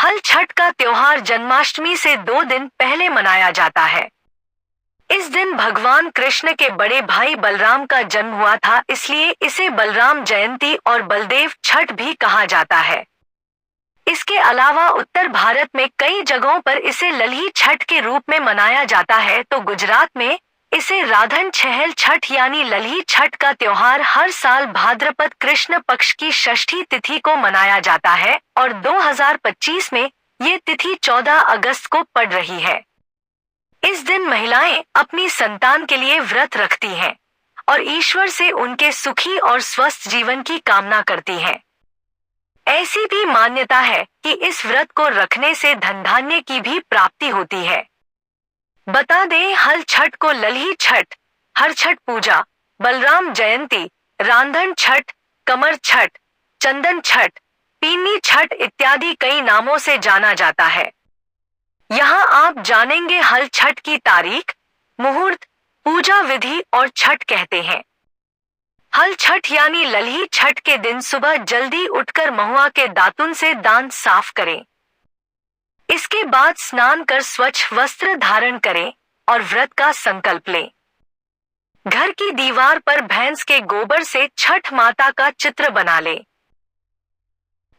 हल छठ का त्योहार जन्माष्टमी से 2 दिन पहले मनाया जाता है। इस दिन भगवान कृष्ण के बड़े भाई बलराम का जन्म हुआ था, इसलिए इसे बलराम जयंती और बलदेव छठ भी कहा जाता है। इसके अलावा उत्तर भारत में कई जगहों पर इसे लल्ही छठ के रूप में मनाया जाता है, तो गुजरात में इसे राधन छेहल छठ यानी लल्ही छठ का त्योहार हर साल भाद्रपद कृष्ण पक्ष की षष्ठी तिथि को मनाया जाता है और 2025 में ये तिथि 14 अगस्त को पड़ रही है। इस दिन महिलाएं अपनी संतान के लिए व्रत रखती हैं और ईश्वर से उनके सुखी और स्वस्थ जीवन की कामना करती हैं। ऐसी भी मान्यता है कि इस व्रत को रखने से धन धान्य की भी प्राप्ति होती है। बता दें, हल छठ को लल्ही छठ, हर छठ पूजा, बलराम जयंती, रांधन छठ, कमर छठ, चंदन छठ, पीनी छठ इत्यादि कई नामों से जाना जाता है। यहाँ आप जानेंगे हल छठ की तारीख, मुहूर्त, पूजा विधि और छठ कहते हैं। हल छठ यानी लल्ही छठ के दिन सुबह जल्दी उठकर महुआ के दातुन से दांत साफ करें। इसके बाद स्नान कर स्वच्छ वस्त्र धारण करें और व्रत का संकल्प लें। घर की दीवार पर भैंस के गोबर से छठ माता का चित्र बना लें।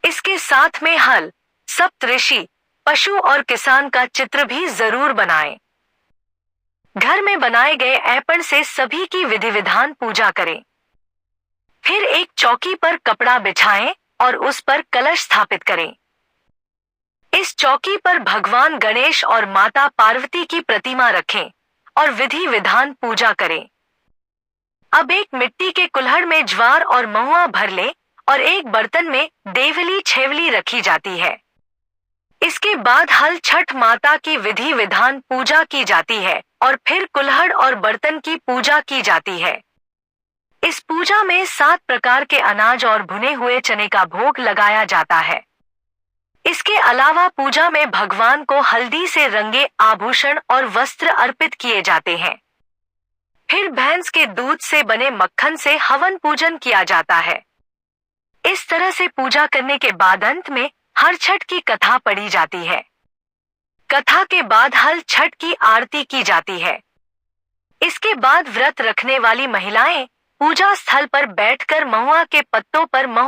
इसके साथ में हल, सप्तऋषि, पशु और किसान का चित्र भी जरूर बनाएं। घर में बनाए गए ऐपण से सभी की विधि विधान पूजा करें। फिर एक चौकी पर कपड़ा बिछाएं और उस पर कलश स्थापित करें। इस चौकी पर भगवान गणेश और माता पार्वती की प्रतिमा रखें और विधि विधान पूजा करें। अब एक मिट्टी के कुल्हड़ में ज्वार और महुआ भर लें और एक बर्तन में देवली छेवली रखी जाती है। इसके बाद हल छठ माता की विधि विधान पूजा की जाती है और फिर कुल्हड़ और बर्तन की पूजा की जाती है। इस पूजा में 7 प्रकार के अनाज और भुने हुए चने का भोग लगाया जाता है। इसके अलावा पूजा में भगवान को हल्दी से रंगे आभूषण और वस्त्र अर्पित किए जाते हैं। फिर भैंस के दूध से बने मक्खन से हवन पूजन किया जाता है। इस तरह से पूजा करने के बाद अंत में हर छठ की कथा पढ़ी जाती है। कथा के बाद हल छठ की आरती की जाती है। इसके बाद व्रत रखने वाली महिलाएं पूजा स्थल पर बैठकर महुआ के पत्तों पर